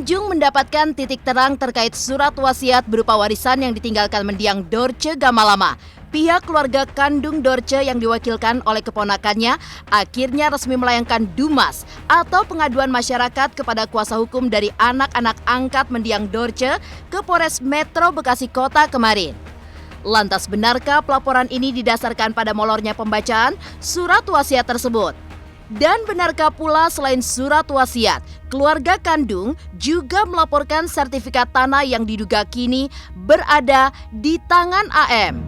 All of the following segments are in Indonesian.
Kunjung mendapatkan titik terang terkait surat wasiat berupa warisan yang ditinggalkan mendiang Dorce Gamalama. Pihak keluarga kandung Dorce yang diwakilkan oleh keponakannya akhirnya resmi melayangkan DUMAS atau pengaduan masyarakat kepada kuasa hukum dari anak-anak angkat mendiang Dorce ke Polres Metro Bekasi Kota kemarin. Lantas benarkah pelaporan ini didasarkan pada molornya pembacaan surat wasiat tersebut? Dan benarkah pula selain surat wasiat, keluarga kandung juga melaporkan sertifikat tanah yang diduga kini berada di tangan AM?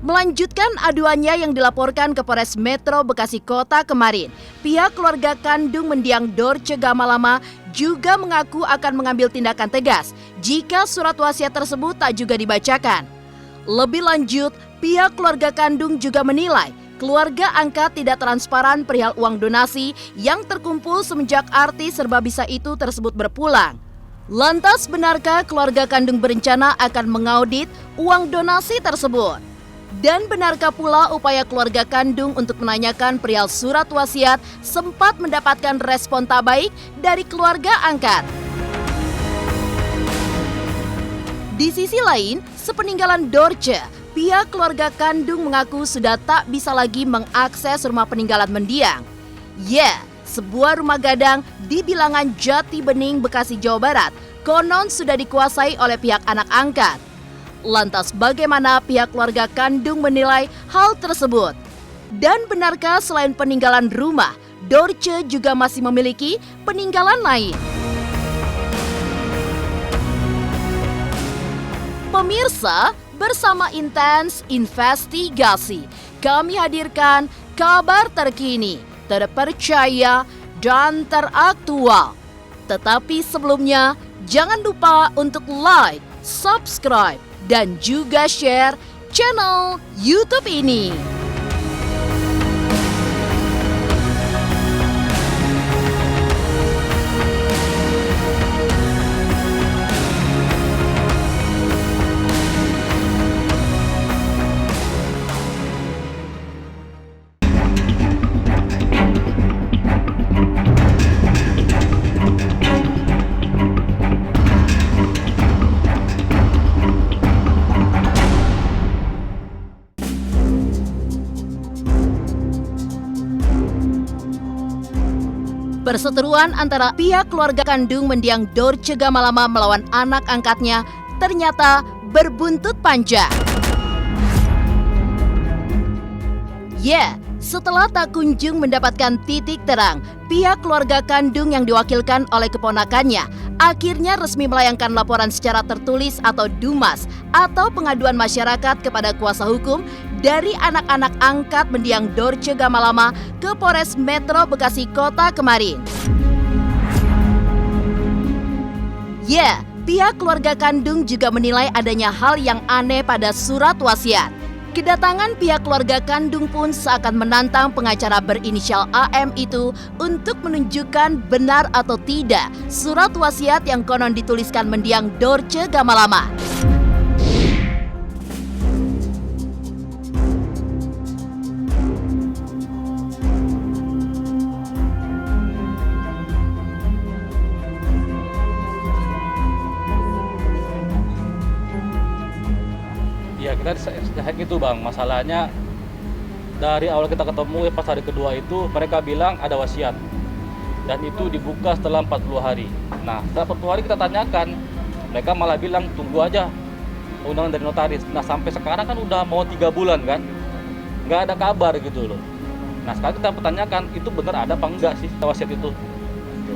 Melanjutkan aduannya yang dilaporkan ke Polres Metro Bekasi Kota kemarin, pihak keluarga kandung mendiang Dorce Gamalama juga mengaku akan mengambil tindakan tegas jika surat wasiat tersebut tak juga dibacakan. Lebih lanjut, pihak keluarga kandung juga menilai keluarga angkat tidak transparan perihal uang donasi yang terkumpul semenjak artis serba bisa itu tersebut berpulang. Lantas benarkah keluarga kandung berencana akan mengaudit uang donasi tersebut? Dan benarkah pula upaya keluarga kandung untuk menanyakan perihal surat wasiat sempat mendapatkan respon tak baik dari keluarga angkat? Di sisi lain, sepeninggalan Dorce, pihak keluarga kandung mengaku sudah tak bisa lagi mengakses rumah peninggalan mendiang. Sebuah rumah gadang di bilangan Jati Bening, Bekasi, Jawa Barat, konon sudah dikuasai oleh pihak anak angkat. Lantas bagaimana pihak keluarga kandung menilai hal tersebut? Dan benarkah selain peninggalan rumah, Dorce juga masih memiliki peninggalan lain? Pemirsa, bersama Intens Investigasi, kami hadirkan kabar terkini, terpercaya, dan teraktual. Tetapi sebelumnya, jangan lupa untuk like, subscribe, dan juga share channel YouTube ini. Perseteruan antara pihak keluarga kandung mendiang Dorce Gamalama melawan anak angkatnya ternyata berbuntut panjang. Setelah tak kunjung mendapatkan titik terang, pihak keluarga kandung yang diwakilkan oleh keponakannya akhirnya resmi melayangkan laporan secara tertulis atau DUMAS atau pengaduan masyarakat kepada kuasa hukum dari anak-anak angkat mendiang Dorce Gamalama ke Polres Metro Bekasi Kota kemarin. Pihak keluarga kandung juga menilai adanya hal yang aneh pada surat wasiat. Kedatangan pihak keluarga kandung pun seakan menantang pengacara berinisial AM itu untuk menunjukkan benar atau tidak surat wasiat yang konon dituliskan mendiang Dorce Gamalama. Ya kita cek itu bang, masalahnya dari awal kita ketemu pas hari kedua itu mereka bilang ada wasiat dan itu dibuka setelah 40 hari. Nah setelah 40 hari kita tanyakan, mereka malah bilang tunggu aja undangan dari notaris. Nah sampai sekarang kan udah mau 3 bulan kan, nggak ada kabar gitu loh. Nah sekarang kita pertanyakan itu benar ada apa enggak sih wasiat itu,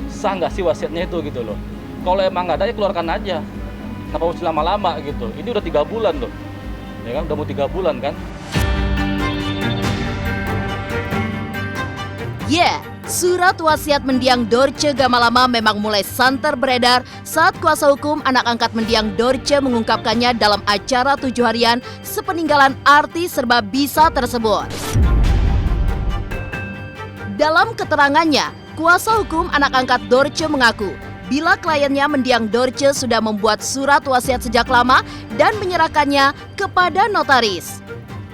sah nggak sih wasiatnya itu gitu loh. Kalau emang nggak ada ya keluarkan aja, kenapa mesti lama-lama gitu, ini udah 3 bulan loh. Ya kan, udah mau 3 bulan kan? Surat wasiat mendiang Dorce Gamalama memang mulai santer beredar saat kuasa hukum anak angkat mendiang Dorce mengungkapkannya dalam acara 7 harian sepeninggalan artis serba bisa tersebut. Dalam keterangannya, kuasa hukum anak angkat Dorce mengaku bila kliennya mendiang Dorce sudah membuat surat wasiat sejak lama dan menyerahkannya kepada notaris.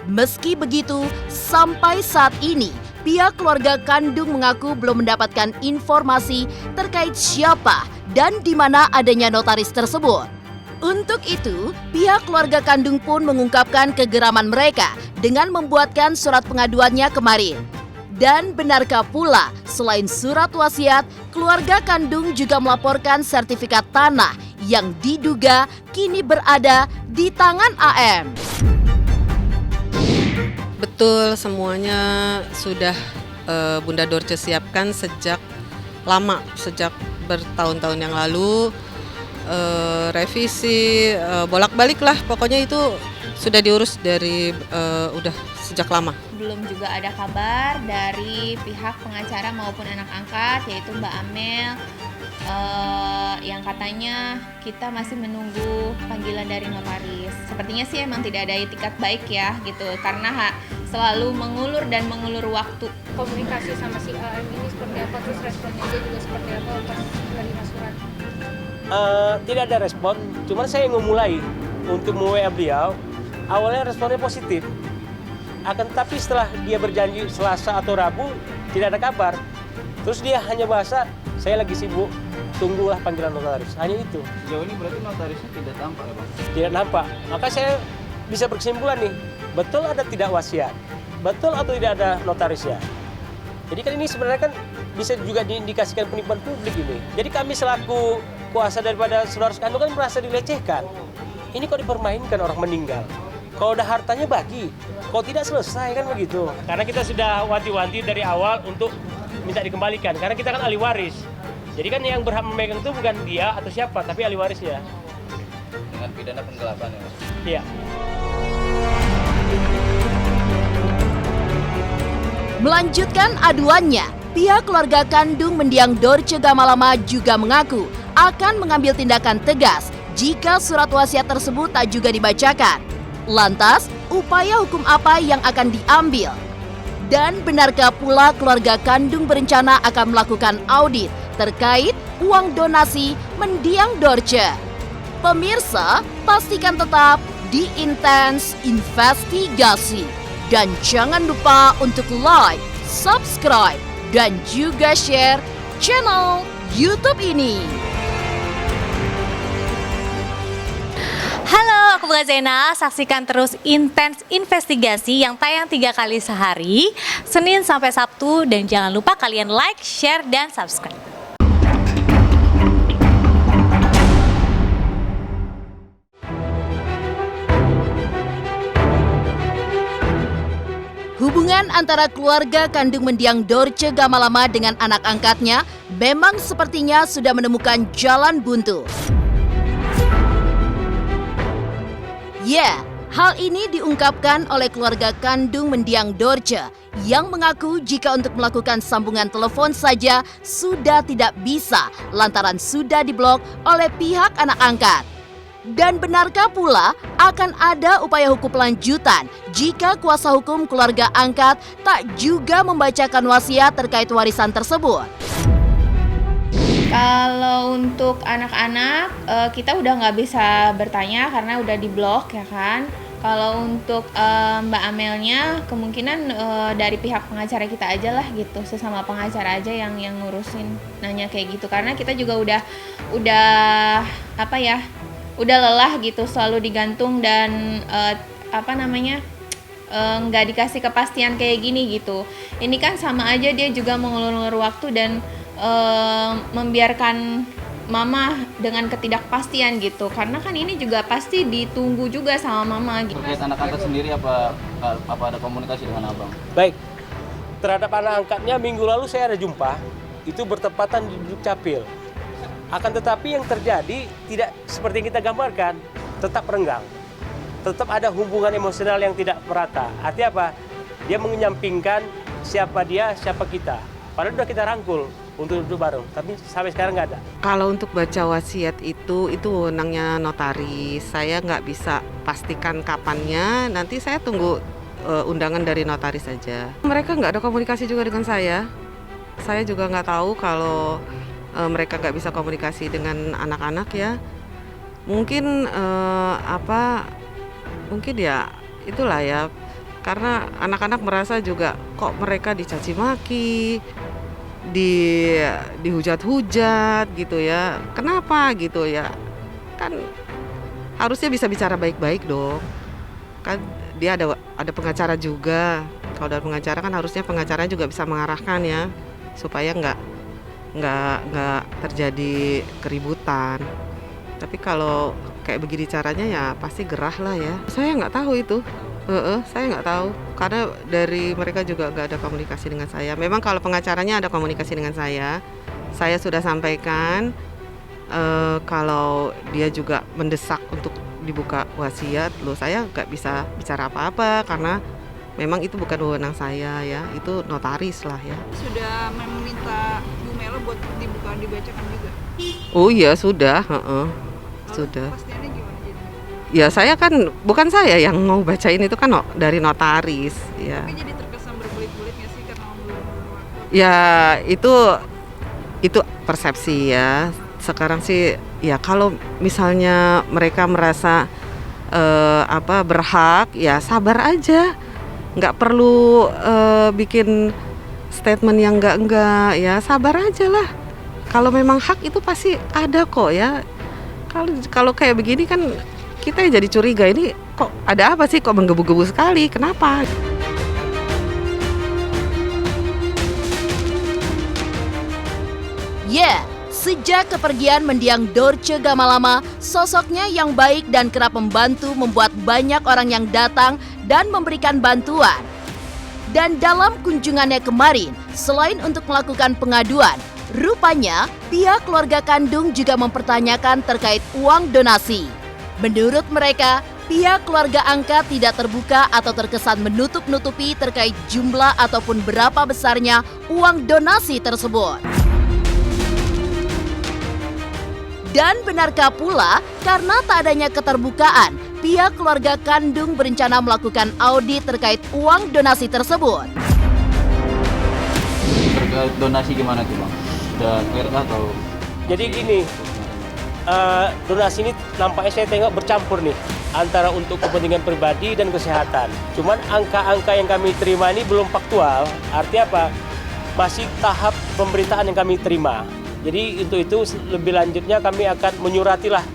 Meski begitu, sampai saat ini pihak keluarga kandung mengaku belum mendapatkan informasi terkait siapa dan di mana adanya notaris tersebut. Untuk itu, pihak keluarga kandung pun mengungkapkan kegeraman mereka dengan membuatkan surat pengaduannya kemarin. Dan benarkah pula, selain surat wasiat, keluarga kandung juga melaporkan sertifikat tanah yang diduga kini berada di tangan AM. Betul, semuanya sudah Bunda Dorce siapkan sejak lama, sejak bertahun-tahun yang lalu. Revisi, bolak-balik lah, pokoknya itu sudah diurus dari udah sejak lama. Belum juga ada kabar dari pihak pengacara maupun anak angkat, yaitu Mbak Amel, yang katanya kita masih menunggu panggilan dari notaris. Sepertinya sih emang tidak ada itikat baik ya gitu, karena selalu mengulur dan mengulur waktu. Komunikasi sama si AM ini seperti apa, terus responnya dia juga seperti apa pas menerima surat? Tidak ada respon, cuman saya yang memulai untuk WA beliau. Awalnya responnya positif, akan tetapi setelah dia berjanji Selasa atau Rabu tidak ada kabar. Terus dia hanya bahasa, saya lagi sibuk, tunggulah panggilan notaris. Hanya itu. Sejauh ini berarti notarisnya tidak tampak ya Bang? Tidak nampak. Maka saya bisa berkesimpulan nih, betul ada tidak wasiat, betul atau tidak ada notarisnya. Jadi kan ini sebenarnya kan bisa juga diindikasikan penipuan publik ini. Jadi kami selaku kuasa daripada saudara kandung kan merasa dilecehkan. Ini kok dipermainkan orang meninggal. Kalau udah hartanya bagi, kalau tidak selesai kan begitu. Karena kita sudah wanti-wanti dari awal untuk minta dikembalikan. Karena kita kan ahli waris. Jadi kan yang berhak memegang itu bukan dia atau siapa, tapi ahli warisnya. Dengan pidana penggelapan ya Mas? Iya. Melanjutkan aduannya, pihak keluarga kandung mendiang Dorce Gamalama juga mengaku akan mengambil tindakan tegas jika surat wasiat tersebut tak juga dibacakan. Lantas, upaya hukum apa yang akan diambil? Dan benarkah pula keluarga kandung berencana akan melakukan audit terkait uang donasi mendiang Dorce? Pemirsa, pastikan tetap di Intens Investigasi. Dan jangan lupa untuk like, subscribe, dan juga share channel YouTube ini. Halo, aku Bunga Zena. Saksikan terus Intens Investigasi yang tayang 3 kali sehari, Senin sampai Sabtu. Dan jangan lupa kalian like, share, dan subscribe. Hubungan antara keluarga kandung mendiang Dorce Gamalama dengan anak angkatnya memang sepertinya sudah menemukan jalan buntu. Ya, hal ini diungkapkan oleh keluarga kandung mendiang Dorce yang mengaku jika untuk melakukan sambungan telepon saja sudah tidak bisa lantaran sudah diblok oleh pihak anak angkat. Dan benarkah pula akan ada upaya hukum lanjutan jika kuasa hukum keluarga angkat tak juga membacakan wasiat terkait warisan tersebut? Kalau untuk anak-anak, kita udah nggak bisa bertanya karena udah diblok ya kan. Kalau untuk Mbak Amelnya, kemungkinan dari pihak pengacara kita aja lah gitu, sesama pengacara aja yang ngurusin, nanya kayak gitu. Karena kita juga udah apa ya, udah lelah gitu, selalu digantung dan nggak dikasih kepastian kayak gini gitu. Ini kan sama aja dia juga mengulur-ulur waktu dan membiarkan mama dengan ketidakpastian gitu, karena kan ini juga pasti ditunggu juga sama mama gitu. Terkait anak angkat sendiri apa ada komunikasi dengan abang? Baik, terhadap anak angkatnya minggu lalu saya ada jumpa, itu bertepatan di Duk Capil. Akan tetapi yang terjadi tidak seperti yang kita gambarkan, tetap renggang. Tetap ada hubungan emosional yang tidak merata. Artinya apa? Dia menyampingkan siapa dia, siapa kita. Padahal sudah kita rangkul untuk duduk bareng, tapi sampai sekarang nggak ada. Kalau untuk baca wasiat itu wewenangnya notaris. Saya nggak bisa pastikan kapannya, nanti saya tunggu undangan dari notaris saja. Mereka nggak ada komunikasi juga dengan saya. Saya juga nggak tahu kalau mereka nggak bisa komunikasi dengan anak-anak ya. Mungkin mungkin ya itulah ya, Karena anak-anak merasa juga kok mereka dicaci maki, dihujat-hujat gitu ya. Kenapa gitu ya? Kan harusnya bisa bicara baik-baik dong. Kan dia ada pengacara juga. Kalau ada pengacara kan harusnya pengacara juga bisa mengarahkan ya, supaya nggak terjadi keributan. Tapi kalau kayak begini caranya ya pasti gerah lah ya. Saya nggak tahu itu. Saya nggak tahu karena dari mereka juga nggak ada komunikasi dengan saya. Memang kalau pengacaranya ada komunikasi dengan saya sudah sampaikan kalau dia juga mendesak untuk dibuka wasiat. Loh, saya nggak bisa bicara apa-apa karena memang itu bukan wewenang saya ya, itu notaris lah ya. Sudah meminta Bu Melo buat dibacakan juga? Oh iya sudah, sudah. Kepastiannya gimana jadi? Ya saya kan, bukan saya yang mau bacain, itu kan dari notaris ya. Tapi jadi terkesan berbelit-belit nggak sih karena ngomong-ngomong waktu? Ya itu persepsi ya. Sekarang sih ya kalau misalnya mereka merasa berhak ya sabar aja. Nggak perlu bikin statement yang enggak ya, sabar aja lah. Kalau memang hak itu pasti ada kok ya. Kalau kayak begini kan kita jadi curiga, ini kok ada apa sih, kok menggebu-gebu sekali, kenapa? Sejak kepergian mendiang Dorce Gamalama, sosoknya yang baik dan kerap membantu membuat banyak orang yang datang dan memberikan bantuan. Dan dalam kunjungannya kemarin, selain untuk melakukan pengaduan, rupanya pihak keluarga kandung juga mempertanyakan terkait uang donasi. Menurut mereka, pihak keluarga angkat tidak terbuka atau terkesan menutup-nutupi terkait jumlah ataupun berapa besarnya uang donasi tersebut. Dan benarkah pula karena tak adanya keterbukaan, pihak keluarga kandung berencana melakukan audit terkait uang donasi tersebut? Terkait donasi gimana tuh Bang? Sudah clear atau? Jadi gini, donasi ini nampaknya saya tengok bercampur nih antara untuk kepentingan pribadi dan kesehatan. Cuman angka-angka yang kami terima ini belum faktual. Artinya apa? Masih tahap pemberitaan yang kami terima. Jadi untuk itu lebih lanjutnya kami akan menyuratilah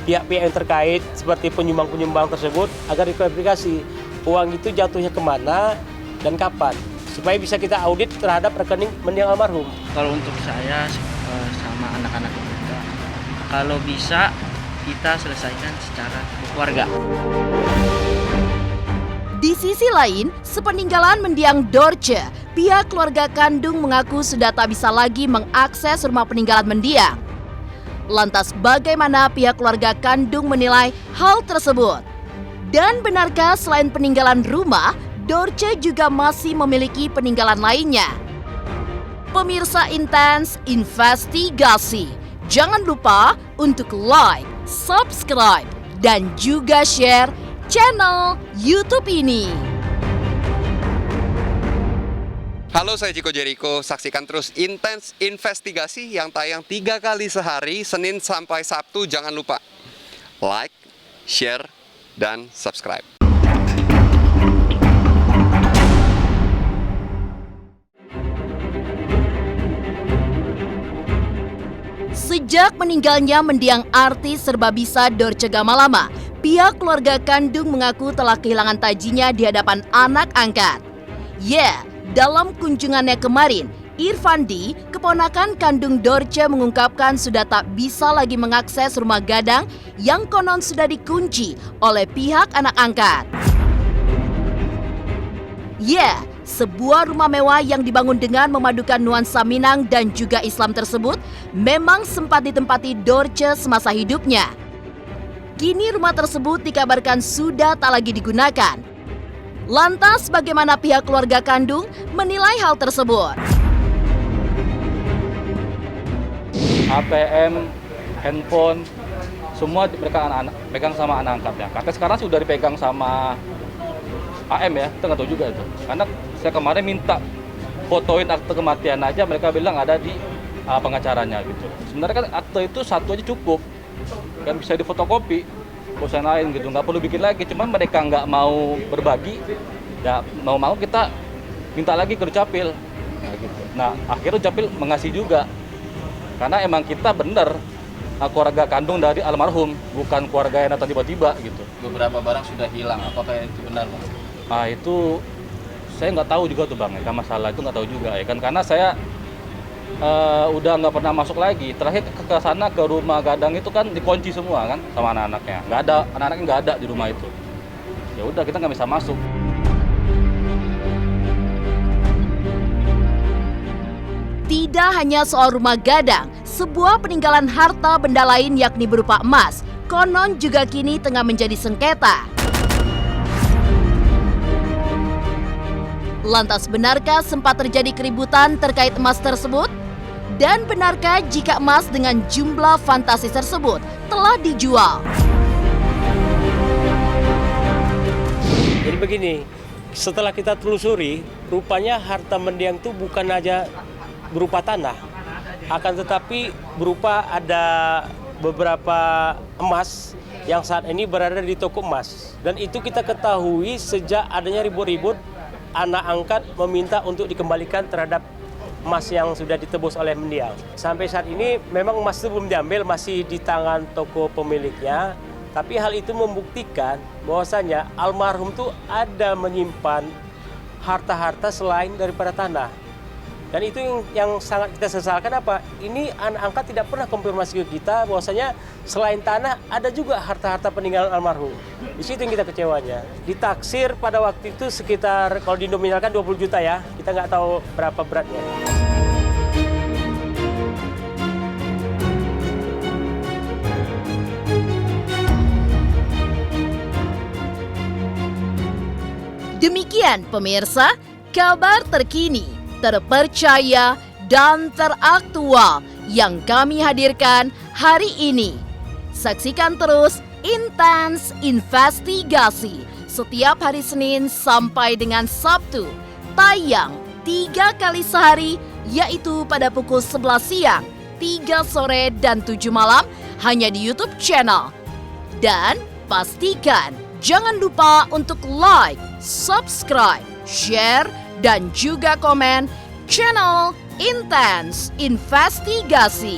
pihak-pihak yang terkait seperti penyumbang-penyumbang tersebut agar diklarifikasi uang itu jatuhnya kemana dan kapan supaya bisa kita audit terhadap rekening mendiang almarhum. Kalau untuk saya sama anak-anak kita, kalau bisa kita selesaikan secara keluarga. Di sisi lain, sepeninggalan mendiang Dorce, pihak keluarga kandung mengaku sudah tak bisa lagi mengakses rumah peninggalan mendiang. Lantas bagaimana pihak keluarga kandung menilai hal tersebut? Dan benarkah selain peninggalan rumah, Dorce juga masih memiliki peninggalan lainnya? Pemirsa Intens Investigasi, jangan lupa untuk like, subscribe, dan juga share channel YouTube ini. Halo, saya Chico Jericho. Saksikan terus Intens Investigasi yang tayang 3 kali sehari, Senin sampai Sabtu. Jangan lupa like, share, dan subscribe. Sejak meninggalnya mendiang artis serba bisa Dorce Gamalama, pihak keluarga kandung mengaku telah kehilangan tajinya di hadapan anak angkat. Dalam kunjungannya kemarin, Irfandi, keponakan kandung Dorce, mengungkapkan sudah tak bisa lagi mengakses rumah gadang yang konon sudah dikunci oleh pihak anak angkat. Sebuah rumah mewah yang dibangun dengan memadukan nuansa Minang dan juga Islam tersebut memang sempat ditempati Dorce semasa hidupnya. Kini rumah tersebut dikabarkan sudah tak lagi digunakan. Lantas bagaimana pihak keluarga kandung menilai hal tersebut? ATM, handphone, semua pegang sama anak angkatnya. Kakek sekarang sudah dipegang sama AM ya, kita nggak tahu juga itu. Karena saya kemarin minta fotoin akte kematian aja, mereka bilang ada di pengacaranya gitu. Sebenarnya kan akte itu satu aja cukup, kan bisa difotokopi, bosan lain gitu, nggak perlu bikin lagi. Cuman mereka nggak mau berbagi, Ya mau kita minta lagi ke Dukcapil. Nah, gitu. Nah akhirnya Dukcapil mengasih juga. Karena emang kita bener keluarga kandung dari almarhum, bukan keluarga yang datang tiba-tiba gitu. Beberapa barang sudah hilang, apakah itu benar Bang? Nah itu saya nggak tahu juga tuh Bang, ya kan masalah itu nggak tahu juga ya kan, karena saya udah nggak pernah masuk lagi. Terakhir ke sana ke rumah Gadang itu kan dikunci semua kan sama anak-anaknya, nggak ada, anak-anaknya nggak ada di rumah itu. Ya udah kita nggak bisa masuk. Tidak hanya soal rumah Gadang, sebuah peninggalan harta benda lain yakni berupa emas, konon juga kini tengah menjadi sengketa. Lantas benarkah sempat terjadi keributan terkait emas tersebut? Dan benarkah jika emas dengan jumlah fantasi tersebut telah dijual? Jadi begini, setelah kita telusuri, rupanya harta mendiang itu bukan aja berupa tanah, akan tetapi berupa ada beberapa emas yang saat ini berada di toko emas. Dan itu kita ketahui sejak adanya ribut-ribut anak angkat meminta untuk dikembalikan terhadap emas yang sudah ditebus oleh mendiang. Sampai saat ini memang emas itu belum diambil, masih di tangan toko pemiliknya. Tapi hal itu membuktikan bahwasanya almarhum itu ada menyimpan harta-harta selain daripada tanah. Dan itu yang sangat kita sesalkan apa? Ini anak angkat tidak pernah konfirmasi ke kita bahwasanya selain tanah ada juga harta-harta peninggalan almarhum. Di situ yang kita kecewanya. Ditaksir pada waktu itu sekitar kalau dinominalkan 20 juta ya. Kita nggak tahu berapa beratnya. Demikian pemirsa, kabar terkini, terpercaya, dan teraktual yang kami hadirkan hari ini. Saksikan terus Intens Investigasi setiap hari Senin sampai dengan Sabtu. Tayang 3 kali sehari, yaitu pada pukul 11 siang, 3 sore, dan 7 malam hanya di YouTube channel. Dan pastikan jangan lupa untuk like, subscribe, share, dan juga komen channel Intens Investigasi.